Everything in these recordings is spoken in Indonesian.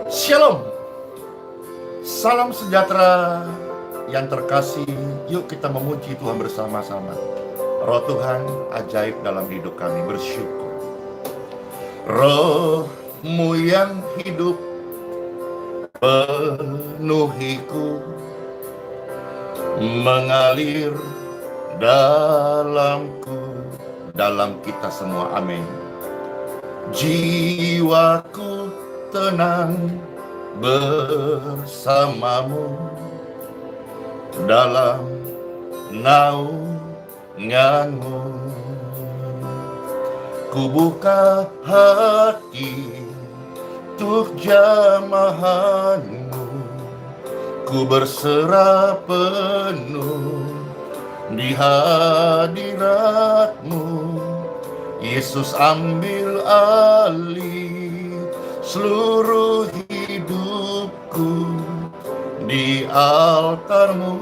Shalom, salam sejahtera yang terkasih. Yuk kita memuji Tuhan bersama-sama. Roh Tuhan ajaib dalam hidup kami, bersyukur. Roh-Mu yang hidup penuhiku, mengalir dalamku, dalam kita semua, amin. Jiwaku tenang bersamamu dalam naunganmu. Ku buka hati untuk jamahanmu, ku berserah penuh di hadiratmu. Yesus ambil alih seluruh hidupku, di altarmu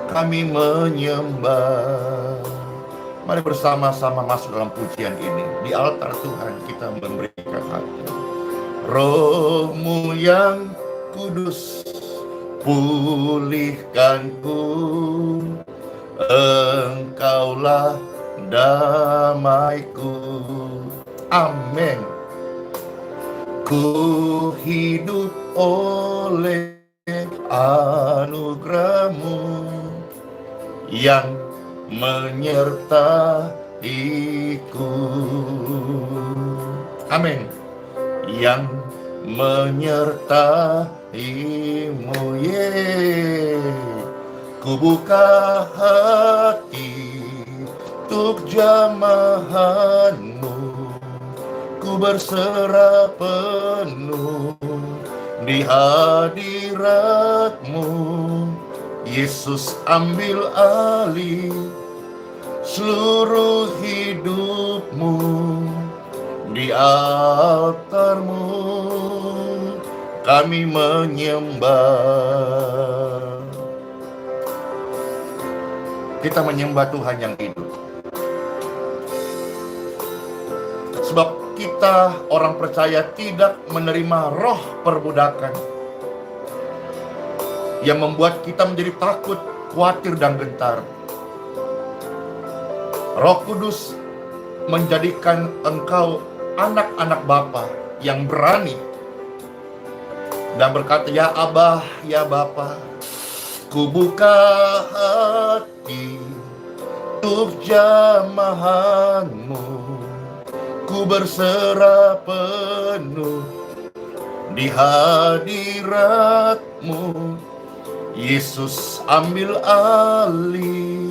kami menyembah. Mari bersama-sama masuk dalam pujian ini. Di altar Tuhan kita memberikan hati. Roh-Mu yang kudus pulihkanku, Engkaulah damaiku, amin. Ku hidup oleh anugerah-Mu yang menyertaiku, amin. Yang menyertai-Mu, ku buka hati untuk jamahanmu, ku berserah penuh di hadiratmu. Yesus ambil alih seluruh hidupmu, di altarmu kami menyembah. Kita menyembah Tuhan yang hidup. Sebab kita orang percaya tidak menerima roh perbudakan yang membuat kita menjadi takut, khawatir, dan gentar. Roh Kudus menjadikan engkau anak-anak Bapa yang berani dan berkata, ya Abah, ya Bapa, ku buka hati untuk jamahanmu, ku berserah penuh di hadiratmu. Yesus ambil alih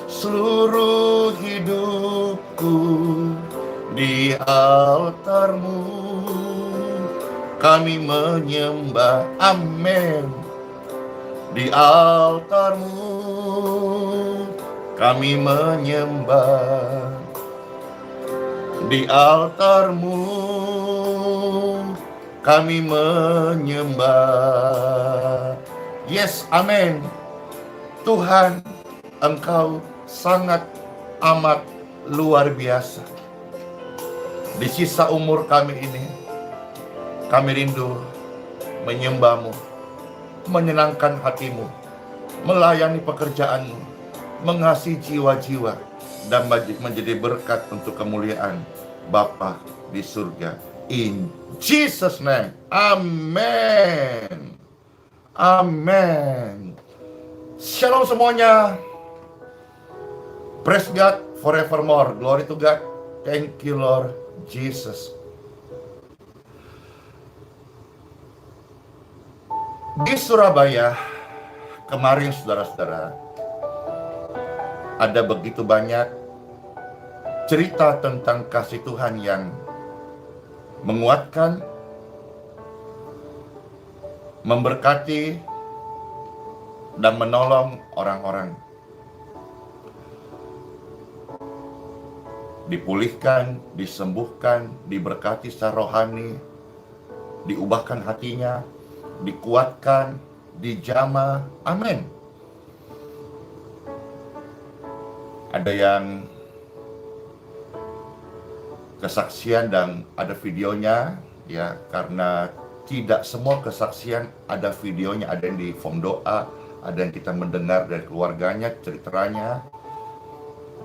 seluruh hidupku, di altarmu kami menyembah, amin. Di altarmu kami menyembah, di altarmu kami menyembah. Yes, amin. Tuhan, Engkau sangat amat luar biasa. Di sisa umur kami ini, kami rindu menyembah-Mu, menyenangkan hati-Mu, melayani pekerjaan-Mu, mengasihi jiwa-jiwa, dan menjadi berkat untuk kemuliaan Bapa di surga. In Jesus' name, amen. Amen. Shalom semuanya. Praise God forevermore. Glory to God. Thank you Lord Jesus. Di Surabaya kemarin, saudara-saudara, ada begitu banyak cerita tentang kasih Tuhan yang menguatkan, memberkati, dan menolong orang-orang. Dipulihkan, disembuhkan, diberkati secara rohani, diubahkan hatinya, dikuatkan, dijamah, amin. Ada yang kesaksian dan ada videonya ya, karena tidak semua kesaksian ada videonya, ada yang di form doa, ada yang kita mendengar dari keluarganya, ceritanya.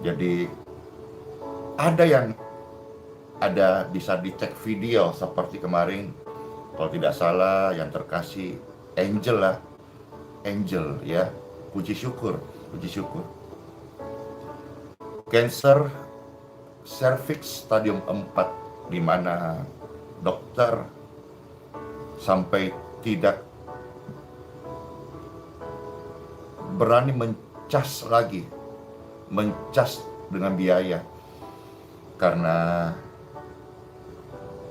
Jadi ada bisa dicek video seperti kemarin, kalau tidak salah yang terkasih Angel lah, Angel ya, puji syukur, cancer cervix stadium 4, di mana dokter sampai tidak berani mencas dengan biaya karena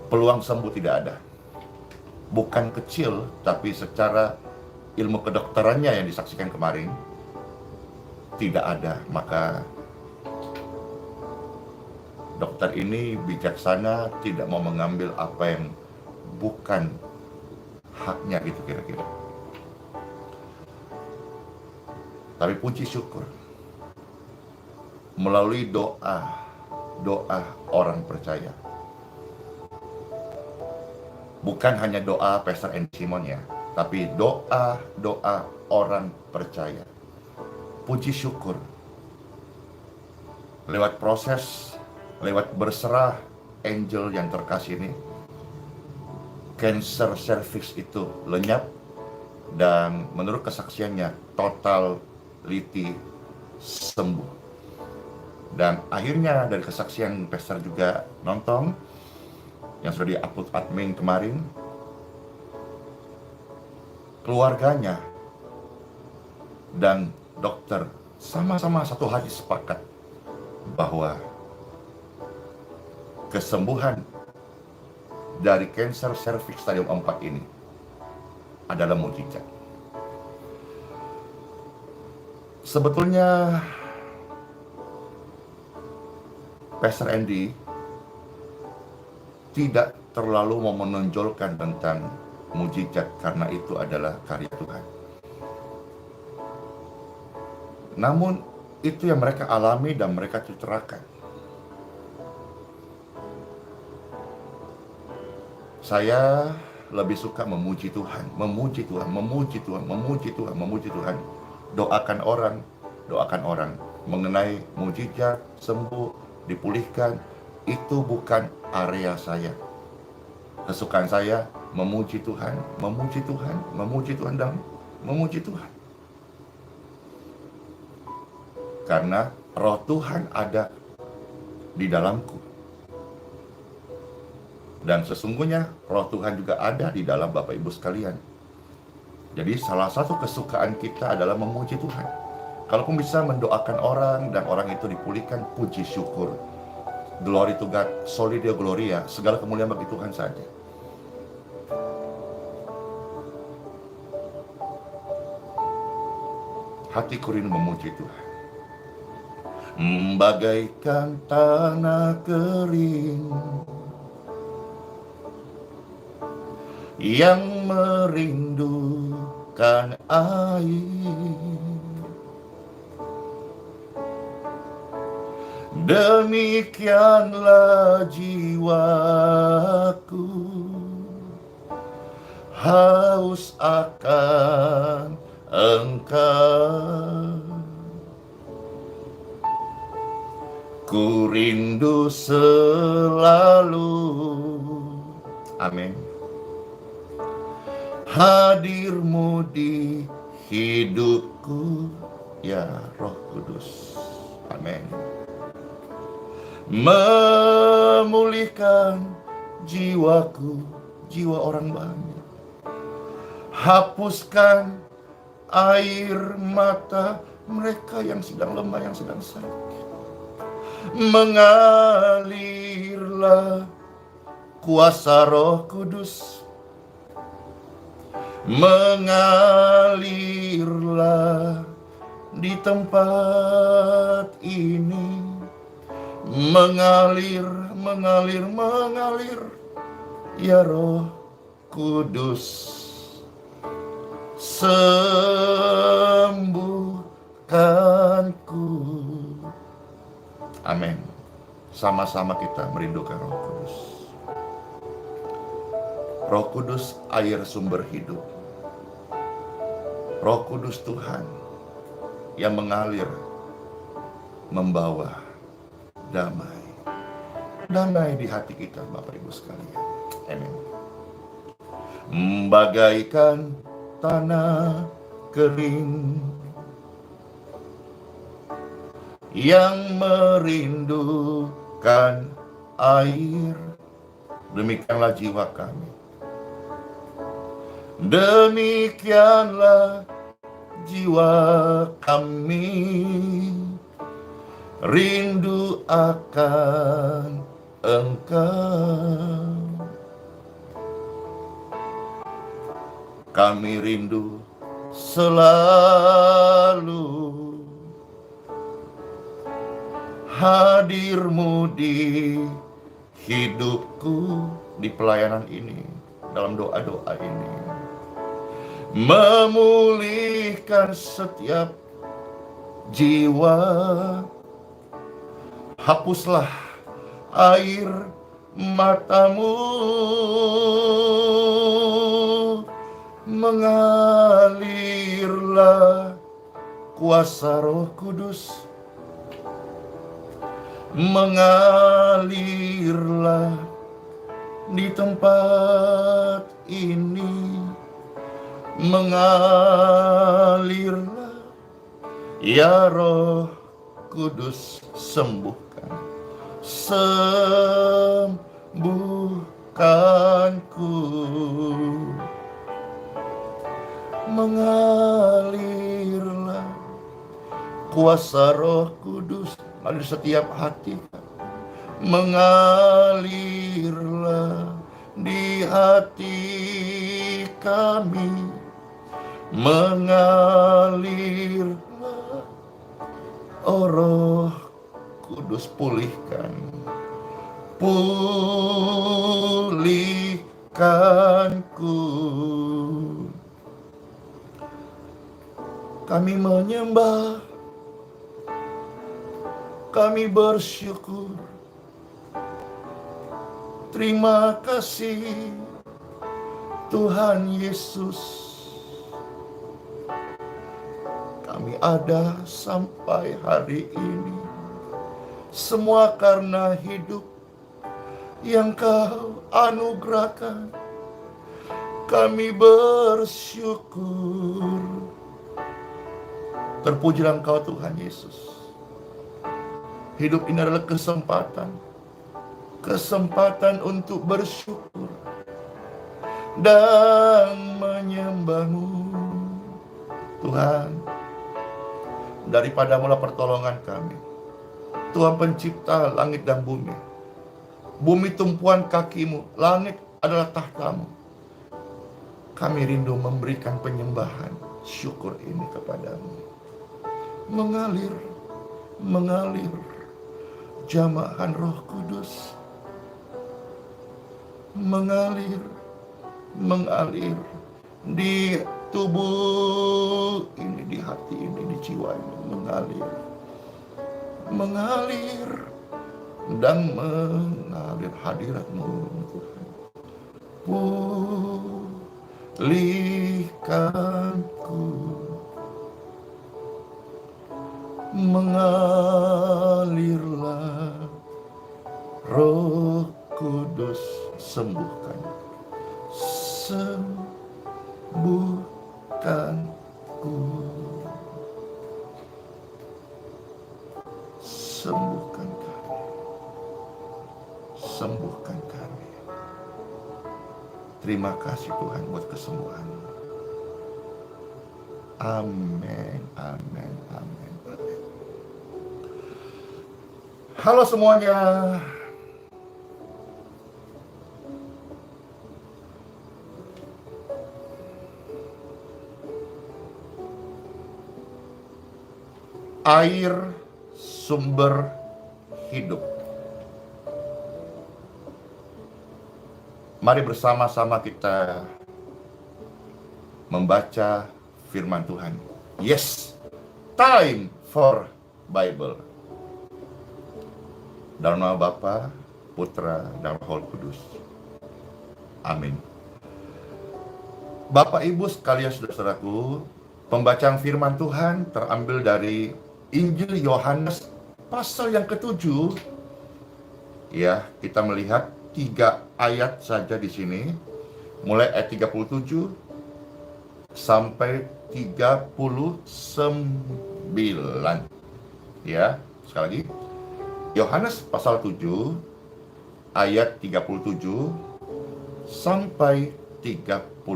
peluang sembuh tidak ada. Bukan kecil, tapi secara ilmu kedokterannya yang disaksikan kemarin tidak ada. Maka dokter ini bijaksana, tidak mau mengambil apa yang bukan haknya gitu kira-kira. Tapi puji syukur, melalui doa orang percaya, bukan hanya doa Pastor Andy Simon ya, tapi doa orang percaya. Puji syukur, lewat proses, lewat berserah Angel yang terkasih ini, cancer cervix itu lenyap, dan menurut kesaksiannya totality sembuh. Dan akhirnya dari kesaksian Pastor juga nonton yang sudah di-upload admin kemarin, keluarganya dan dokter sama-sama satu hati sepakat bahwa kesembuhan dari cancer cervix stadium 4 ini adalah mukjizat. Sebetulnya Pastor Andy tidak terlalu mau menonjolkan tentang mukjizat karena itu adalah karya Tuhan. Namun itu yang mereka alami dan mereka ceritakan. Saya lebih suka memuji Tuhan. Doakan orang mengenai mukjizat, sembuh, dipulihkan, itu bukan area saya. Kesukaan saya memuji Tuhan dan memuji Tuhan. Karena roh Tuhan ada di dalamku. Dan sesungguhnya roh Tuhan juga ada di dalam Bapak Ibu sekalian. Jadi salah satu kesukaan kita adalah memuji Tuhan. Kalaupun bisa mendoakan orang dan orang itu dipulihkan, puji syukur. Glory to God, soli Deo Gloria, segala kemuliaan bagi Tuhan saja. Hatiku rindu memuji Tuhan. Bagaikan tanah kering yang merindukan air, demikianlah jiwaku haus akan Engkau. Ku rindu selalu, amin, hadir-Mu di hidupku, ya Roh Kudus, amin. Memulihkan jiwaku, jiwa orang banyak, hapuskan air mata mereka yang sedang lemah, yang sedang sakit. Mengalirlah kuasa Roh Kudus, mengalirlah di tempat ini, mengalir, ya Roh Kudus, sembuhkanku. Amin. Sama-sama kita merindukan Roh Kudus. Roh Kudus, air sumber hidup. Roh Kudus Tuhan yang mengalir, membawa damai. Damai di hati kita, Bapak Ibu sekalian. Amin. Bagaikan tanah kering yang merindukan air, demikianlah jiwa kami. Demikianlah jiwa kami, rindu akan Engkau. Kami rindu selalu hadir-Mu di hidupku, di pelayanan ini, dalam doa-doa ini. Memulihkan setiap jiwa. Hapuslah air mata-Mu, mengalirlah kuasa Roh Kudus, mengalirlah di tempat ini, mengalirlah ya Roh Kudus, sembuhkan, sembuhkanku. Mengalirlah kuasa Roh Kudus di setiap hati, mengalirlah di hati kami, mengalirlah, oh Roh Kudus, pulihkan, pulihkanku. Kami menyembah, kami bersyukur. Terima kasih Tuhan Yesus. Kami ada sampai hari ini, semua karena hidup yang Kau anugerahkan. Kami bersyukur. Terpujilah Engkau Tuhan Yesus. Hidup ini adalah kesempatan untuk bersyukur dan menyembah-Mu. Tuhan, daripada-Mu pertolongan kami. Tuhan pencipta langit dan bumi. Bumi tumpuan kaki-Mu, langit adalah tahta-Mu. Kami rindu memberikan penyembahan, syukur ini kepada-Mu. Mengalir jamahan Roh Kudus, mengalir di tubuh ini, di hati ini, di jiwa ini, mengalir dan mengalir hadirat-Mu Tuhan. Pulihkanku, mengalirlah Roh Kudus, sembuhkan, sembuhkanku, sembuhkan kami, sembuhkan kami. Terima kasih Tuhan buat kesembuhan. Amin, amin, amin. Halo semuanya. Air sumber hidup. Mari bersama-sama kita membaca firman Tuhan. Yes, time for Bible. Dalam nama Bapa, Putra, dan Roh Kudus. Amin. Bapak Ibu sekalian saudaraku, pembacaan firman Tuhan terambil dari Injil Yohanes pasal yang ke-7. Ya, kita melihat 3 ayat saja di sini. Mulai ayat 37 sampai 39. Ya, sekali lagi. Yohanes pasal 7 ayat 37 sampai 39.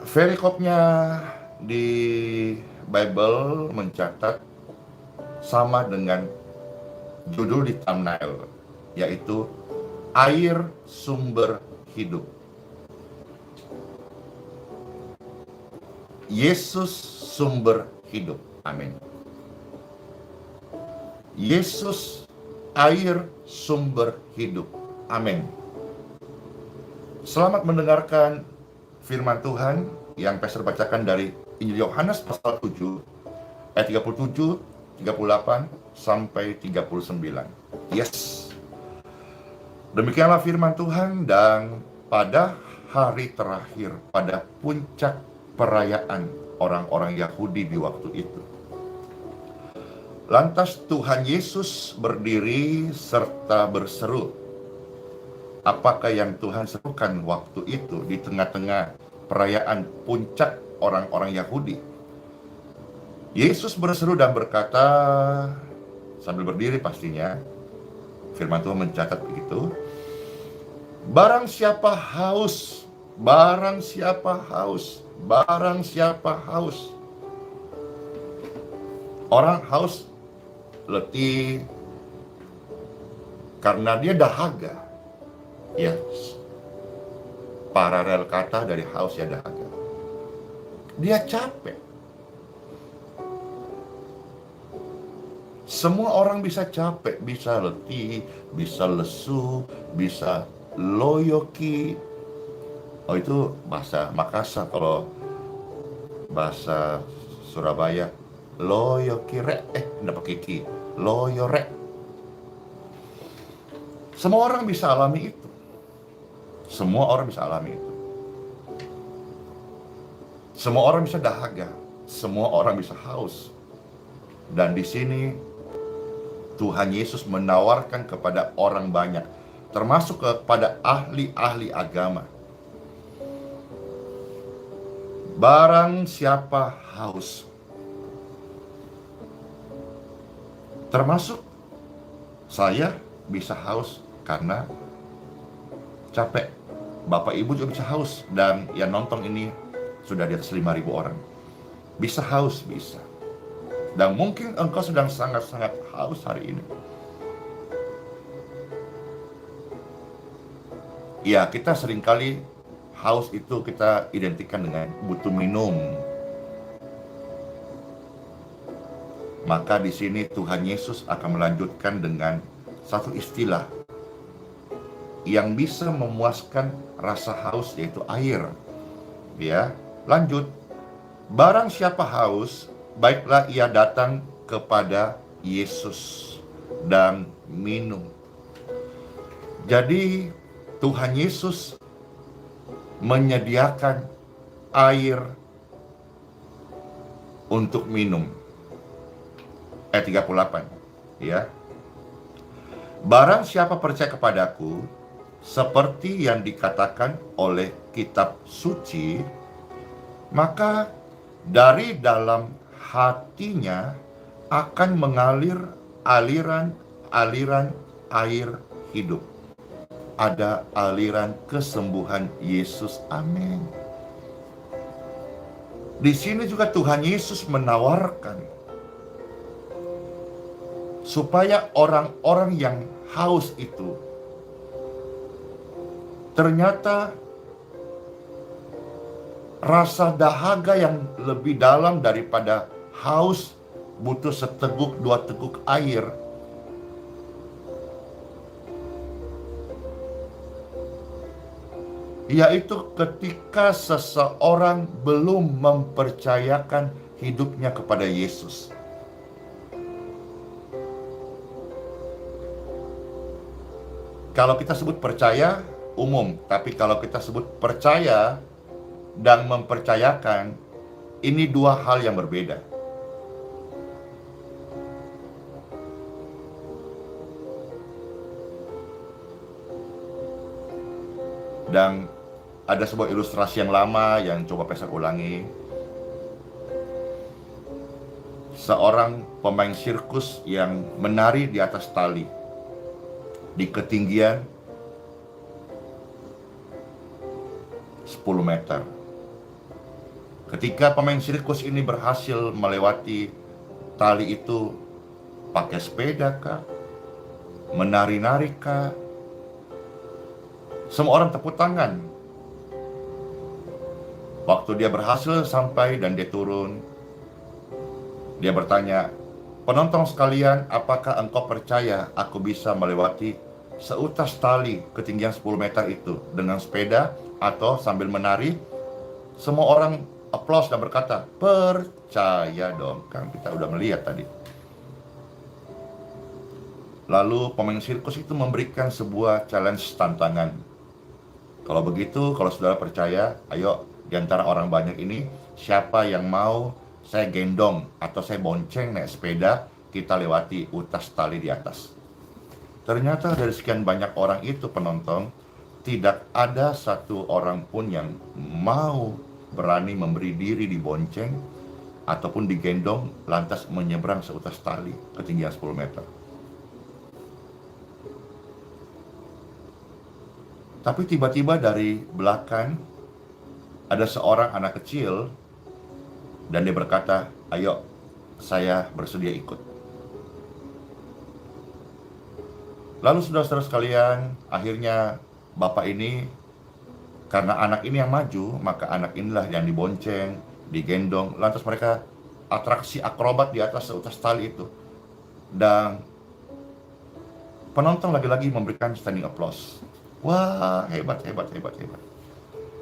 Perikopnya di Bible mencatat sama dengan judul di thumbnail, yaitu air sumber hidup. Yesus sumber hidup. Amin. Yesus air sumber hidup. Amin. Selamat mendengarkan firman Tuhan yang Pastor bacakan dari Injil Yohanes pasal 7 ayat 37, 38 sampai 39. Yes. Demikianlah firman Tuhan. Dan pada hari terakhir, pada puncak perayaan orang-orang Yahudi di waktu itu, lantas Tuhan Yesus berdiri serta berseru. Apakah yang Tuhan serukan waktu itu di tengah-tengah perayaan puncak orang-orang Yahudi? Yesus berseru dan berkata, sambil berdiri pastinya, firman Tuhan mencatat begitu, barang siapa haus, barang siapa haus, barang siapa haus. Orang haus, letih, karena dia dahaga. Ya, paralel kata dari haus ya dahaga. Dia capek. Semua orang bisa capek, bisa letih, bisa lesu, bisa loyoki. Oh, itu bahasa Makassar. Kalau bahasa Surabaya, loyokire, enggak pakai ki, loyore. Semua orang bisa alami itu. Semua orang bisa alami itu. Semua orang bisa dahaga. Semua orang bisa haus. Dan di sini Tuhan Yesus menawarkan kepada orang banyak, termasuk kepada ahli-ahli agama. Barang siapa haus, termasuk saya bisa haus karena capek. Bapak Ibu juga bisa haus. Dan yang nonton ini sudah di atas 5.000 orang. Bisa haus, bisa. Dan mungkin engkau sedang sangat-sangat haus hari ini. Ya, kita seringkali haus itu kita identikan dengan butuh minum. Maka di sini Tuhan Yesus akan melanjutkan dengan satu istilah yang bisa memuaskan rasa haus, yaitu air. Ya, lanjut. Barang siapa haus, baiklah ia datang kepada Yesus dan minum. Jadi Tuhan Yesus menyediakan air untuk minum. Ayat 38, ya. Barang siapa percaya kepadaku, seperti yang dikatakan oleh kitab suci, maka dari dalam hatinya akan mengalir aliran-aliran air hidup. Ada aliran kesembuhan Yesus. Amin. Di sini juga Tuhan Yesus menawarkan supaya orang-orang yang haus itu ternyata rasa dahaga yang lebih dalam daripada haus butuh seteguk 2 teguk air. Yaitu ketika seseorang belum mempercayakan hidupnya kepada Yesus. Kalau kita sebut percaya, umum. Tapi kalau kita sebut percaya dan mempercayakan, ini dua hal yang berbeda. Dan ada sebuah ilustrasi yang lama yang coba Pesan ulangi. Seorang pemain sirkus yang menari di atas tali di ketinggian 10 meter. Ketika pemain sirkus ini berhasil melewati tali itu pakai sepeda kah, menari-nari kah, semua orang tepuk tangan. Waktu dia berhasil sampai dan dia turun, dia bertanya, "Penonton sekalian, apakah engkau percaya aku bisa melewati seutas tali ketinggian 10 meter itu dengan sepeda atau sambil menari?" Semua orang aplaus dan berkata, "Percaya dong." Kan kita udah melihat tadi. Lalu pemain sirkus itu memberikan sebuah challenge, tantangan. Kalau begitu, kalau saudara percaya, ayo di antara orang banyak ini, siapa yang mau saya gendong atau saya bonceng naik sepeda, kita lewati utas tali di atas. Ternyata dari sekian banyak orang itu, penonton, tidak ada satu orang pun yang mau berani memberi diri dibonceng ataupun digendong lantas menyeberang seutas tali ketinggian 10 meter. Tapi tiba-tiba dari belakang ada seorang anak kecil dan dia berkata, "Ayo, saya bersedia ikut." Lalu saudara-saudara sekalian, akhirnya bapak ini, karena anak ini yang maju, maka anak inilah yang dibonceng, digendong. Lantas mereka atraksi akrobat di atas seutas tali itu. Dan penonton lagi-lagi memberikan standing applause. Wah, hebat, hebat, hebat, hebat.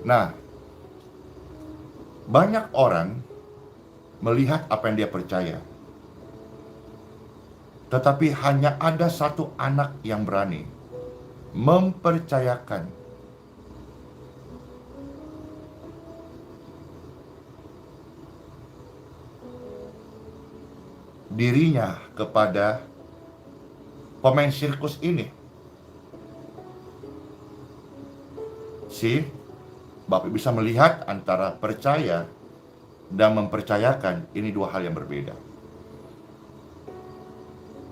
Nah, banyak orang melihat apa yang dia percaya. Tetapi hanya ada satu anak yang berani mempercayakan dirinya kepada pemain sirkus ini. Bapak bisa melihat antara percaya dan mempercayakan, ini dua hal yang berbeda.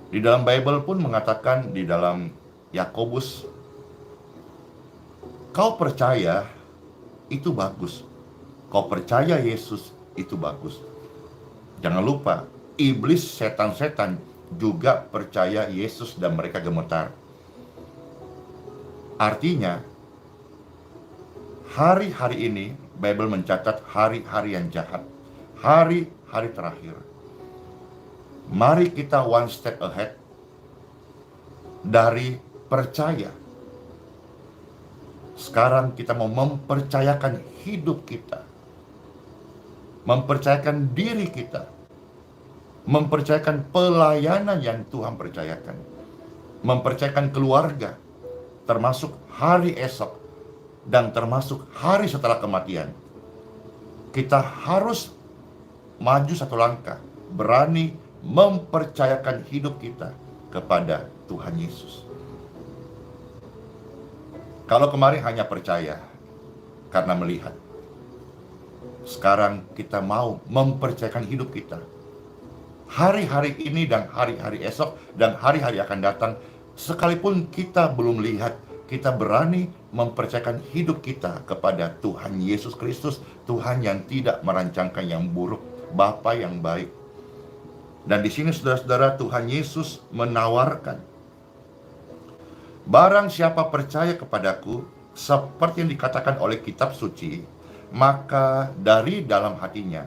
Di dalam Bible pun mengatakan, di dalam Yakobus, kau percaya itu bagus, kau percaya Yesus itu bagus. Jangan lupa, iblis, setan-setan juga percaya Yesus dan mereka gemetar. Artinya, hari-hari ini Bible mencatat hari-hari yang jahat, hari-hari terakhir. Mari kita one step ahead dari percaya. Sekarang kita mau mempercayakan hidup kita, mempercayakan diri kita, mempercayakan pelayanan yang Tuhan percayakan, mempercayakan keluarga, termasuk hari esok dan termasuk hari setelah kematian. Kita harus maju satu langkah, berani mempercayakan hidup kita kepada Tuhan Yesus. Kalau kemarin hanya percaya karena melihat, sekarang kita mau mempercayakan hidup kita. Hari-hari ini dan hari-hari esok dan hari-hari akan datang, sekalipun kita belum lihat, kita berani mempercayakan hidup kita kepada Tuhan Yesus Kristus, Tuhan yang tidak merancangkan yang buruk, Bapa yang baik. Dan di sini saudara-saudara, Tuhan Yesus menawarkan, barang siapa percaya kepadaku, seperti yang dikatakan oleh kitab suci, maka dari dalam hatinya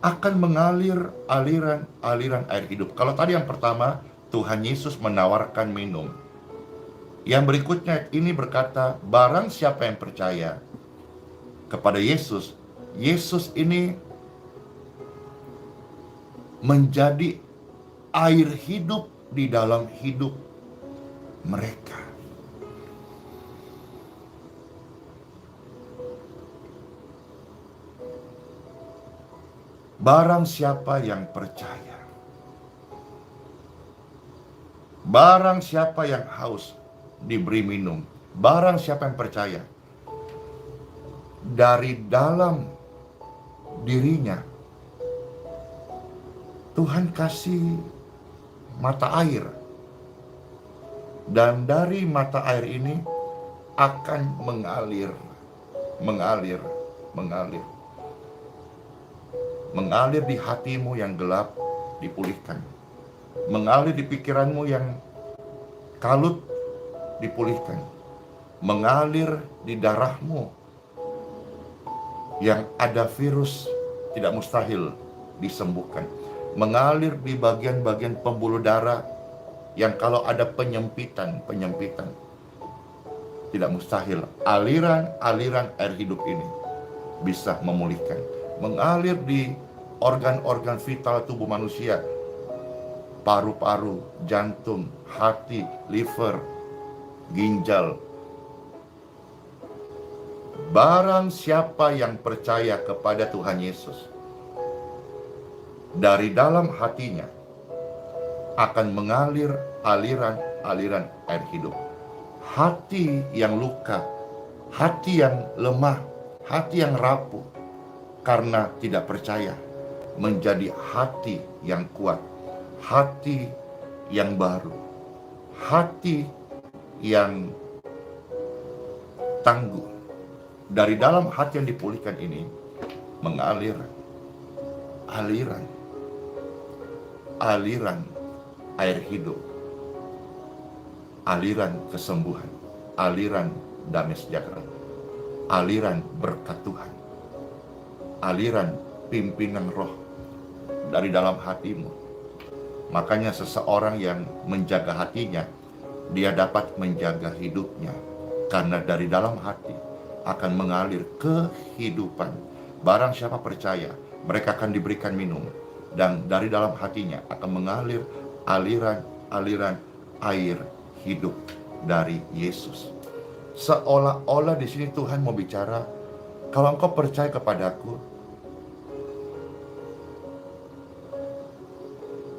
akan mengalir aliran air hidup. Kalau tadi yang pertama, Tuhan Yesus menawarkan minum. Yang berikutnya ini berkata, barang siapa yang percaya kepada Yesus, Yesus ini menjadi air hidup di dalam hidup mereka. Barang siapa yang percaya, barang siapa yang haus diberi minum, barang siapa yang percaya, dari dalam dirinya Tuhan kasih mata air, dan dari mata air ini akan mengalir, mengalir, mengalir. Mengalir di hatimu yang gelap, dipulihkan. Mengalir di pikiranmu yang kalut, dipulihkan. Mengalir di darahmu yang ada virus, tidak mustahil disembuhkan. Mengalir di bagian-bagian pembuluh darah yang kalau ada penyempitan, tidak mustahil aliran-aliran air hidup ini bisa memulihkan. Mengalir di organ-organ vital tubuh manusia, paru-paru, jantung, hati, liver, ginjal. Barang siapa yang percaya kepada Tuhan Yesus, dari dalam hatinya akan mengalir aliran-aliran air hidup. Hati yang luka, hati yang lemah, hati yang rapuh karena tidak percaya, menjadi hati yang kuat, hati yang baru, hati yang tangguh. Dari dalam hati yang dipulihkan ini mengalir aliran air hidup, aliran kesembuhan, aliran damai sejahtera, aliran berkat Tuhan, aliran pimpinan roh dari dalam hatimu. Makanya seseorang yang menjaga hatinya, dia dapat menjaga hidupnya, karena dari dalam hati akan mengalir kehidupan. Barang siapa percaya, mereka akan diberikan minum, dan dari dalam hatinya akan mengalir aliran-aliran air hidup dari Yesus. Seolah-olah di sini Tuhan mau bicara, kalau engkau percaya kepadaku,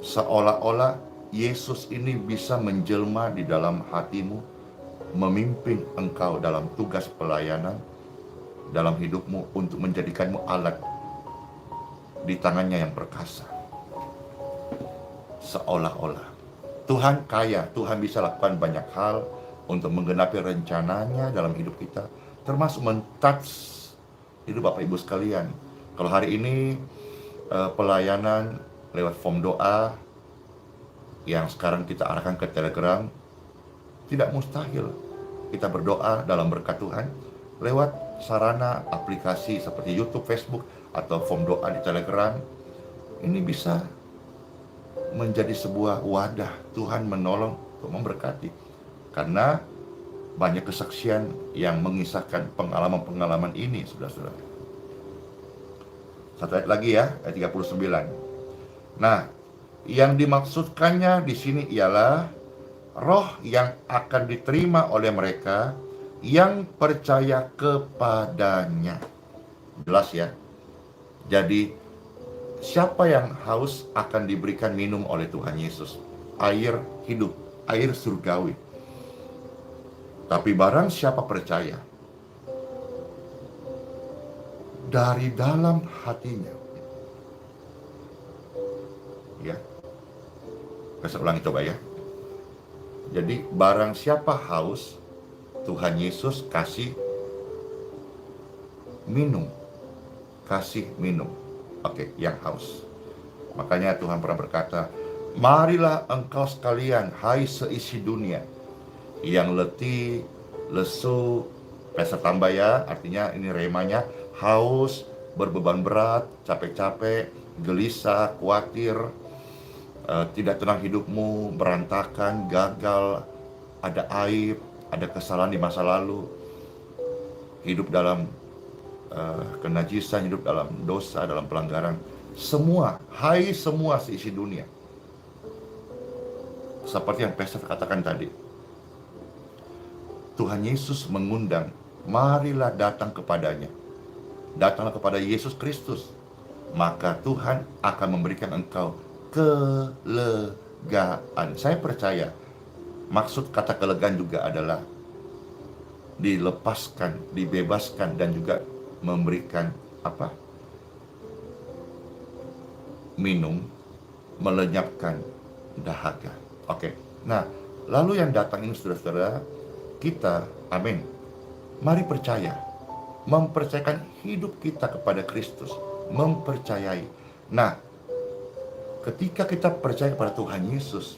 seolah-olah Yesus ini bisa menjelma di dalam hatimu, memimpin engkau dalam tugas pelayanan dalam hidupmu untuk menjadikanmu alat di tangannya yang perkasa. Seolah-olah Tuhan kaya, Tuhan bisa lakukan banyak hal untuk menggenapi rencananya dalam hidup kita, termasuk men-touch hidup Bapak Ibu sekalian. Kalau hari ini pelayanan lewat form doa yang sekarang kita arahkan ke Telegram, tidak mustahil kita berdoa dalam berkat Tuhan lewat sarana aplikasi seperti YouTube, Facebook, atau form doa di Telegram. Ini bisa menjadi sebuah wadah Tuhan menolong untuk memberkati, karena banyak kesaksian yang mengisahkan pengalaman-pengalaman ini, saudara-saudara. Satu ayat lagi ya, ayat 39. Nah, yang dimaksudkannya di sini ialah roh yang akan diterima oleh mereka yang percaya kepadanya. Jelas ya. Jadi siapa yang haus akan diberikan minum oleh Tuhan Yesus, air hidup, air surgawi. Tapi barang siapa percaya, dari dalam hatinya, ya, saya ulangi coba ya. Jadi barang siapa haus, Tuhan Yesus kasih minum, Oke, yang haus. Makanya Tuhan pernah berkata, marilah engkau sekalian, hai seisi dunia, yang letih, lesu, peser tambah ya, artinya ini remanya, haus, berbeban berat, capek-capek, gelisah, khawatir, tidak tenang hidupmu, berantakan, gagal, ada aib, ada kesalahan di masa lalu, hidup dalam kenajisan, hidup dalam dosa, dalam pelanggaran. Semua, hai semua seisi dunia. Seperti yang Pastor katakan tadi, Tuhan Yesus mengundang, marilah datang kepadanya. Datanglah kepada Yesus Kristus. maka Tuhan akan memberikan engkau kelegaan. Saya percaya maksud kata kelegaan juga adalah dilepaskan, dibebaskan, dan juga memberikan minum, melenyapkan dahaga. Oke. Nah, lalu yang datang ini saudara-saudara, kita, amin, mari percaya, mempercayakan hidup kita kepada Kristus, mempercayai. Nah, ketika kita percaya kepada Tuhan Yesus,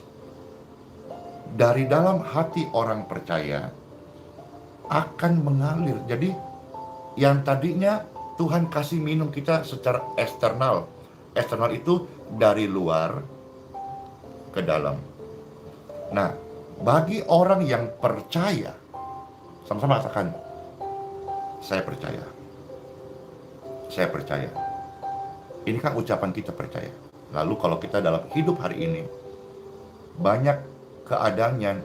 dari dalam hati orang percaya akan mengalir. Jadi yang tadinya Tuhan kasih minum kita secara eksternal itu dari luar ke dalam. Nah, bagi orang yang percaya, sama-sama katakan, saya percaya. Saya percaya. Ini kan ucapan kita percaya. Lalu kalau kita dalam hidup hari ini, banyak keadaan yang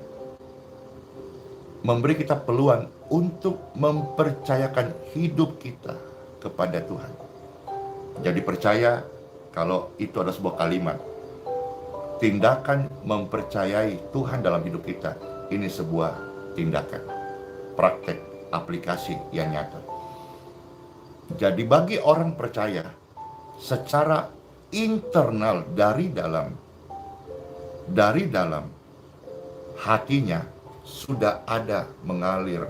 memberi kita peluang untuk mempercayakan hidup kita kepada Tuhan. Jadi percaya, kalau itu adalah sebuah kalimat, tindakan mempercayai Tuhan dalam hidup kita, ini sebuah tindakan, praktek, aplikasi yang nyata. Jadi bagi orang percaya, secara internal dari dalam hatinya sudah ada mengalir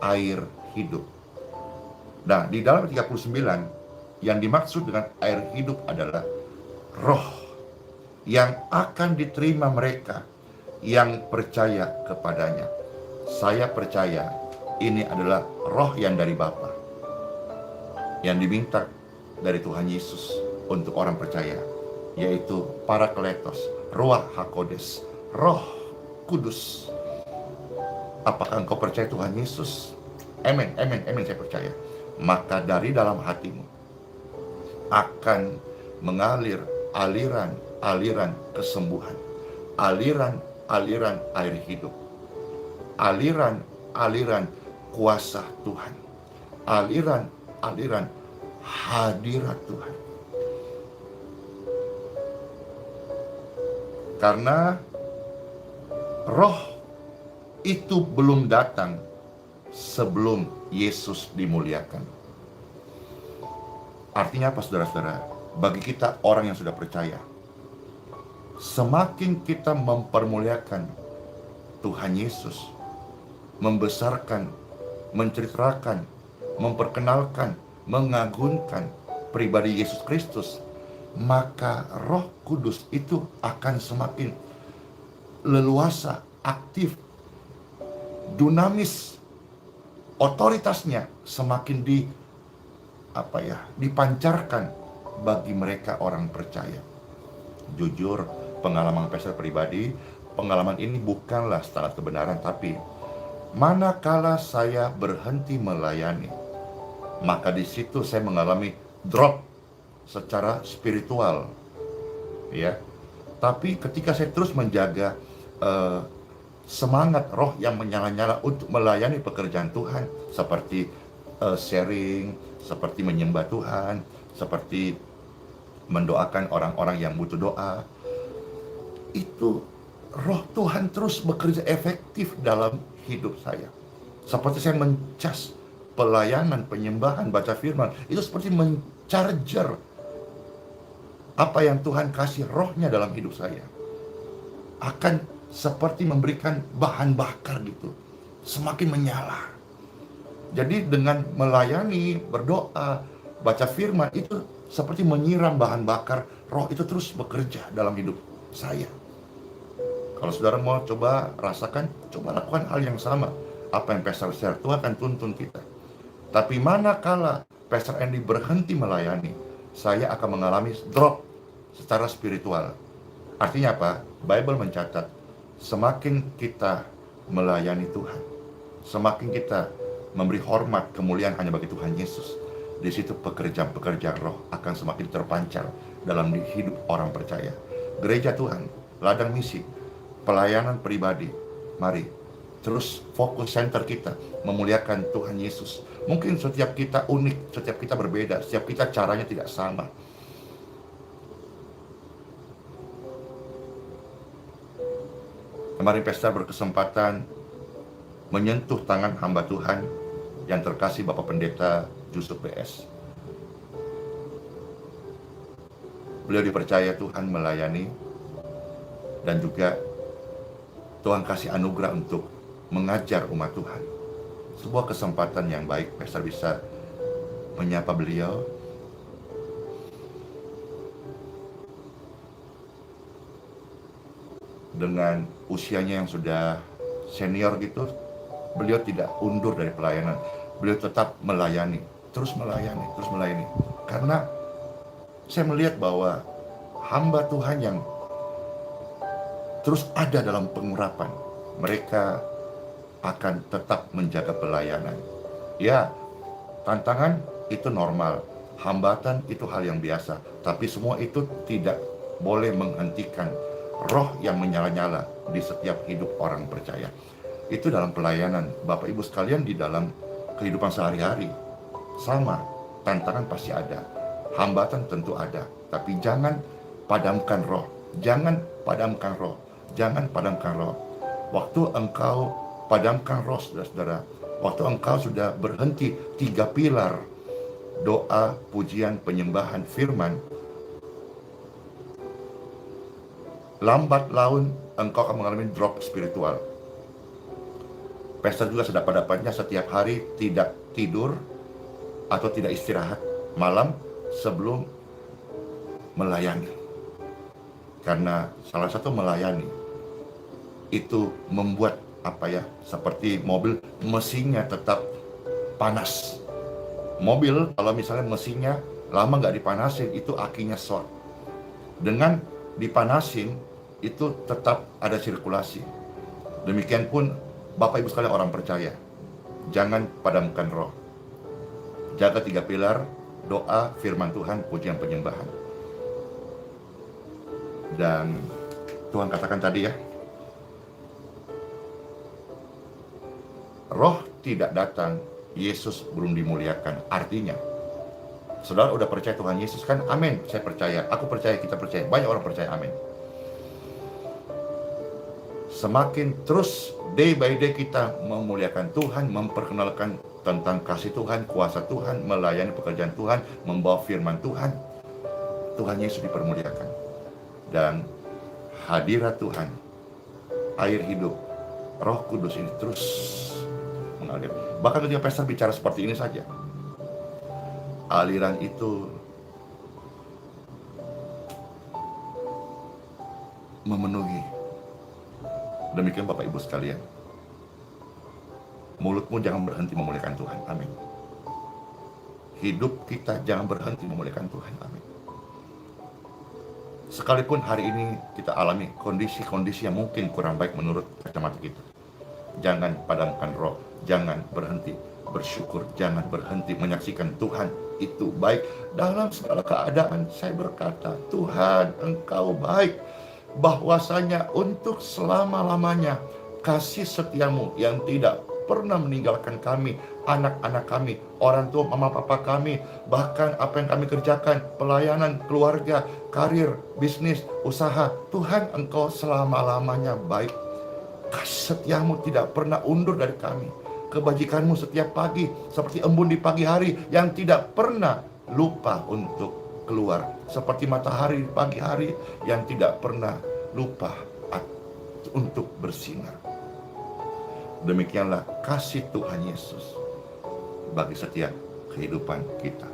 air hidup. Nah, di dalam 39 yang dimaksud dengan air hidup adalah roh yang akan diterima mereka yang percaya kepadanya. Saya percaya ini adalah roh yang dari Bapa, yang diminta dari Tuhan Yesus untuk orang percaya, yaitu Parakletos, Ruach HaKodes, Roh Kudus. Apakah engkau percaya Tuhan Yesus? Amin, amin, amin, saya percaya. Maka dari dalam hatimu akan mengalir aliran kesembuhan, aliran air hidup, aliran kuasa Tuhan, aliran hadirat Tuhan. Karena roh itu belum datang sebelum Yesus dimuliakan. Artinya apa, saudara-saudara? Bagi kita orang yang sudah percaya, semakin kita mempermuliakan Tuhan Yesus, membesarkan, menceritakan, memperkenalkan, mengagungkan pribadi Yesus Kristus, maka Roh Kudus itu akan semakin leluasa, aktif, dinamis, otoritasnya semakin dipancarkan bagi mereka orang percaya. Jujur, pengalaman pastor pribadi, pengalaman ini bukanlah standar kebenaran, tapi manakala saya berhenti melayani, maka di situ saya mengalami drop secara spiritual, ya. Tapi ketika saya terus menjaga semangat roh yang menyala-nyala untuk melayani pekerjaan Tuhan, seperti sharing, seperti menyembah Tuhan, seperti mendoakan orang-orang yang butuh doa, itu roh Tuhan terus bekerja efektif dalam hidup saya. Seperti saya mencas pelayanan, penyembahan, baca firman, itu seperti mencharger apa yang Tuhan kasih rohnya dalam hidup saya. Akan seperti memberikan bahan bakar gitu, semakin menyala. Jadi dengan melayani, berdoa, baca firman, itu seperti menyiram bahan bakar, roh itu terus bekerja dalam hidup saya. Kalau saudara mau coba rasakan, coba lakukan hal yang sama. Apa yang Pastor share, Tuhan akan tuntun kita. Tapi manakala Pastor Andy berhenti melayani, saya akan mengalami drop secara spiritual. Artinya apa? Bible mencatat, semakin kita melayani Tuhan, semakin kita memberi hormat, kemuliaan hanya bagi Tuhan Yesus, di situ pekerjaan roh akan semakin terpancar dalam hidup orang percaya. Gereja Tuhan, ladang misi, pelayanan pribadi, mari terus fokus center kita memuliakan Tuhan Yesus. Mungkin setiap kita unik, setiap kita berbeda, setiap kita caranya tidak sama. Kemarin Pastor berkesempatan menyentuh tangan hamba Tuhan yang terkasih Bapak Pendeta Yusuf BS. Beliau dipercaya Tuhan melayani, dan juga Tuhan kasih anugerah untuk mengajar umat Tuhan. Sebuah kesempatan yang baik Pastor bisa menyapa beliau. Dengan usianya yang sudah senior gitu, beliau tidak undur dari pelayanan. Beliau tetap melayani, terus melayani, terus melayani. Karena saya melihat bahwa hamba Tuhan yang terus ada dalam pengurapan, mereka akan tetap menjaga pelayanan. Ya, tantangan itu normal, hambatan itu hal yang biasa, tapi semua itu tidak boleh menghentikan roh yang menyala-nyala di setiap hidup orang percaya. Itu dalam pelayanan, Bapak Ibu sekalian, di dalam kehidupan sehari-hari. Sama, tantangan pasti ada, hambatan tentu ada, tapi jangan padamkan roh. Jangan padamkan roh. Jangan padamkan roh. Waktu engkau padamkan roh, saudara-saudara, waktu engkau sudah berhenti 3 pilar, doa, pujian, penyembahan, firman, lambat laun engkau akan mengalami drop spiritual. Pastor juga sedapat-dapatnya setiap hari tidak tidur atau tidak istirahat malam sebelum melayani. Karena salah satu melayani itu membuat seperti mobil, mesinnya tetap panas. Mobil kalau misalnya mesinnya lama nggak dipanasin, itu akinya short. Dengan dipanasin, itu tetap ada sirkulasi. Demikian pun Bapak Ibu sekalian orang percaya, jangan padamkan roh. Jaga 3 pilar, doa, firman Tuhan, pujian, penyembahan. Dan Tuhan katakan tadi ya, roh tidak datang, Yesus belum dimuliakan. Artinya, saudara udah percaya Tuhan Yesus kan? Amin, saya percaya, aku percaya, kita percaya, banyak orang percaya, amin. Semakin terus day by day kita memuliakan Tuhan, memperkenalkan tentang kasih Tuhan, kuasa Tuhan, melayani pekerjaan Tuhan, membawa firman Tuhan, Tuhan Yesus dipermuliakan. Dan hadirat Tuhan, air hidup, Roh Kudus ini terus mengalir. Bahkan ketika Pastor bicara seperti ini saja, aliran itu memenuhi. Demikian Bapak Ibu sekalian, mulutmu jangan berhenti memuliakan Tuhan, amin. Hidup kita jangan berhenti memuliakan Tuhan, amin. Sekalipun hari ini kita alami kondisi-kondisi yang mungkin kurang baik menurut kacamata kita, jangan padamkan roh, jangan berhenti bersyukur, jangan berhenti menyaksikan Tuhan itu baik dalam segala keadaan. Saya berkata, Tuhan Engkau baik, bahwasanya untuk selama-lamanya kasih setiamu yang tidak pernah meninggalkan kami, anak-anak kami, orang tua, mama papa kami, bahkan apa yang kami kerjakan, pelayanan, keluarga, karir, bisnis, usaha, Tuhan Engkau selama-lamanya baik. Kasih setiamu tidak pernah undur dari kami. Kebajikanmu setiap pagi seperti embun di pagi hari yang tidak pernah lupa untuk keluar, seperti matahari di pagi hari yang tidak pernah lupa untuk bersinar. Demikianlah kasih Tuhan Yesus bagi setiap kehidupan kita.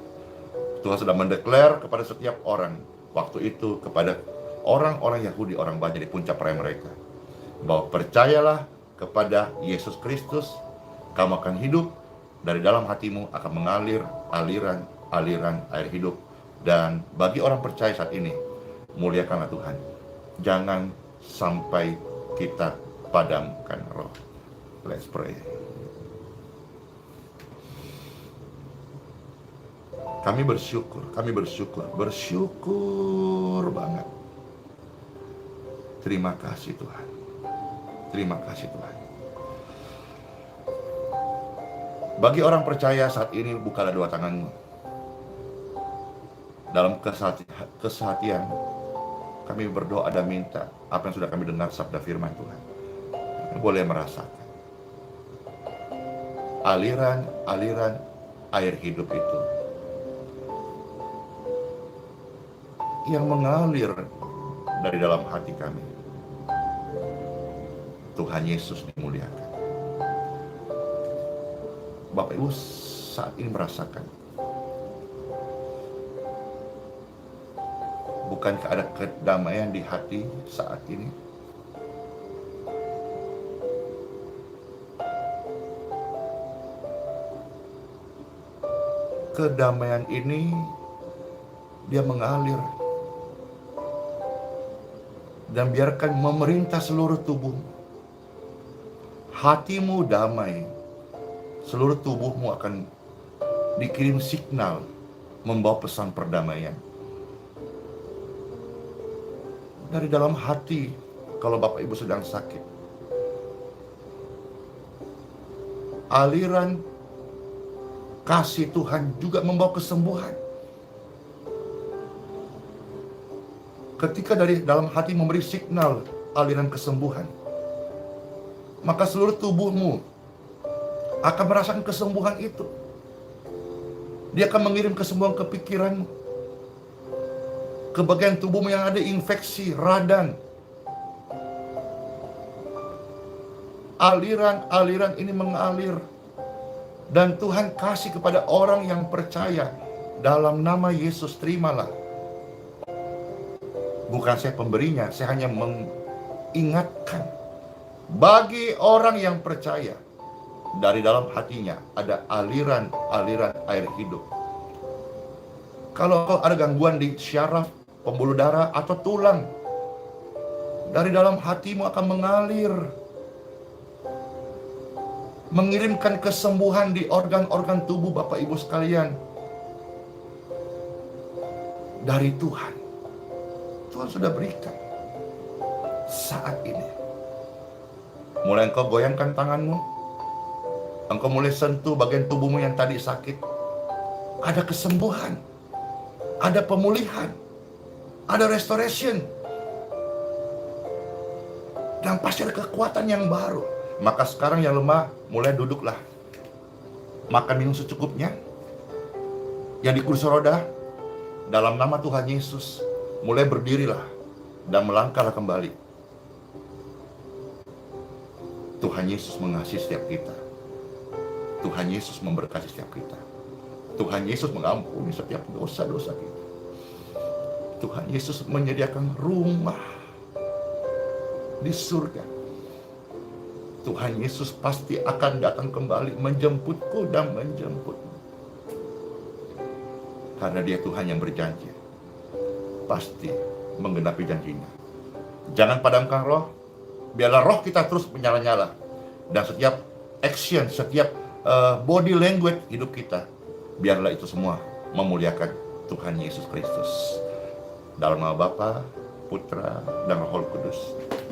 Tuhan sudah mendeklar kepada setiap orang waktu itu, kepada orang-orang Yahudi, orang banyak di puncak perayaan mereka, bahwa percayalah kepada Yesus Kristus, kamu akan hidup, dari dalam hatimu akan mengalir aliran air hidup. Dan bagi orang percaya saat ini, muliakanlah Tuhan. Jangan sampai kita padamkan roh. Let's pray. Kami bersyukur banget. Terima kasih Tuhan. Terima kasih Tuhan. Bagi orang percaya saat ini, bukalah 2 tanganmu. Dalam kesehatian, kami berdoa dan minta apa yang sudah kami dengar sabda firman Tuhan. boleh merasakan aliran-aliran air hidup itu yang mengalir dari dalam hati kami. Tuhan Yesus dimuliakan. Bapak Ibu saat ini merasakan, bukankah ada kedamaian di hati saat ini? Kedamaian ini dia mengalir dan biarkan memerintah seluruh tubuhmu. Hatimu damai, seluruh tubuhmu akan dikirim signal membawa pesan perdamaian. Dari dalam hati, kalau Bapak Ibu sedang sakit, aliran kasih Tuhan juga membawa kesembuhan. Ketika dari dalam hati memberi signal aliran kesembuhan, maka seluruh tubuhmu akan merasakan kesembuhan itu. Dia akan mengirim kesembuhan ke pikiranmu, ke bagian tubuhmu yang ada infeksi, radang. Aliran-aliran ini mengalir, dan Tuhan kasih kepada orang yang percaya. Dalam nama Yesus terimalah. Bukan saya pemberinya, saya hanya mengingatkan. Bagi orang yang percaya, dari dalam hatinya ada aliran-aliran air hidup. Kalau ada gangguan di syaraf, pembuluh darah, atau tulang, dari dalam hatimu akan mengalir, mengirimkan kesembuhan di organ-organ tubuh Bapak Ibu sekalian. Dari Tuhan. Tuhan sudah berikan saat ini. Mulai engkau goyangkan tanganmu, engkau mulai sentuh bagian tubuhmu yang tadi sakit. Ada kesembuhan, ada pemulihan, ada restoration, dan pasti ada kekuatan yang baru. Maka sekarang yang lemah, mulai duduklah, makan minum secukupnya. Yang di kursi roda, dalam nama Tuhan Yesus, mulai berdirilah dan melangkahlah kembali. Tuhan Yesus mengasihi setiap kita. Tuhan Yesus memberkati setiap kita. Tuhan Yesus mengampuni setiap dosa-dosa kita. Tuhan Yesus menyediakan rumah di surga. Tuhan Yesus pasti akan datang kembali menjemputku dan menjemputmu. Karena Dia Tuhan yang berjanji, pasti menggenapi janjinya. Jangan padamkan roh, biarlah roh kita terus menyala-nyala. Dan setiap action, setiap body language hidup kita, biarlah itu semua memuliakan Tuhan Yesus Kristus. Dalam nama Bapa, Putra, dan Roh Kudus.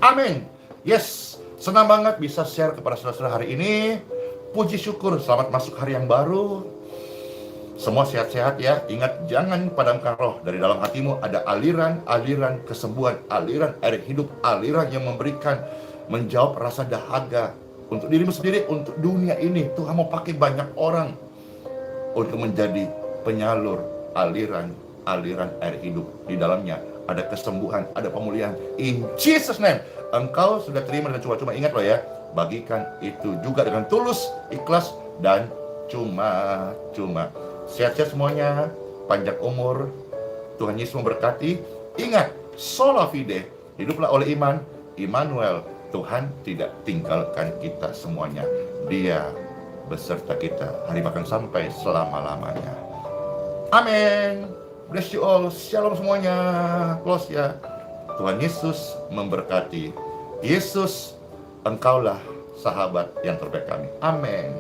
Amin. Yes, senang banget bisa share kepada saudara-saudara hari ini. Puji syukur, selamat masuk hari yang baru. Semua sehat-sehat ya. Ingat, jangan padamkan roh. Dari dalam hatimu ada aliran-aliran kesembuhan, aliran air hidup, aliran yang memberikan, menjawab rasa dahaga untuk dirimu sendiri, untuk dunia ini. Tuhan mau pakai banyak orang untuk menjadi penyalur aliran air hidup. Di dalamnya ada kesembuhan, ada pemulihan. In Jesus name. Engkau sudah terima dengan cuma-cuma. Ingat loh ya, bagikan itu juga dengan tulus, ikhlas, dan cuma-cuma. Sehat-sehat semuanya, panjang umur, Tuhan Yesus memberkati. Ingat, sola fide, hiduplah oleh iman, Immanuel, Tuhan tidak tinggalkan kita semuanya. Dia beserta kita hari bahkan sampai selama-lamanya. Amin. Bless you all. Shalom semuanya. Close ya. Tuhan Yesus memberkati. Yesus, engkaulah sahabat yang terbaik kami. Amin.